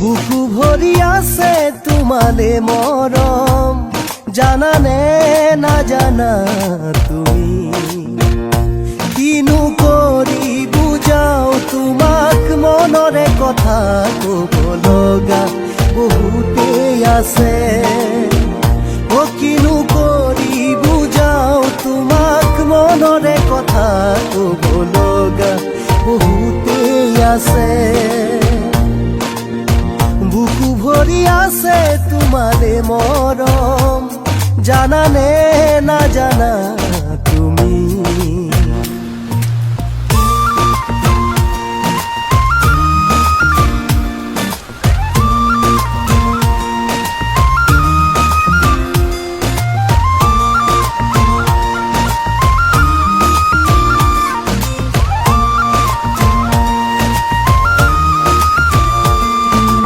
বুকু ভরি আছে তোমালে মরম, জানা নে না জানা তুমি। কিনু করি বুঝাও তোমাক মনরে কথা কব লগা বহুতে আছে। ও কিনু করি বুঝাও তোমাক মনরে কথা কব লগা বহুতে আছে। বুকু ভরি আছে তোমালে মরম, জানা নে না জানা তুমি।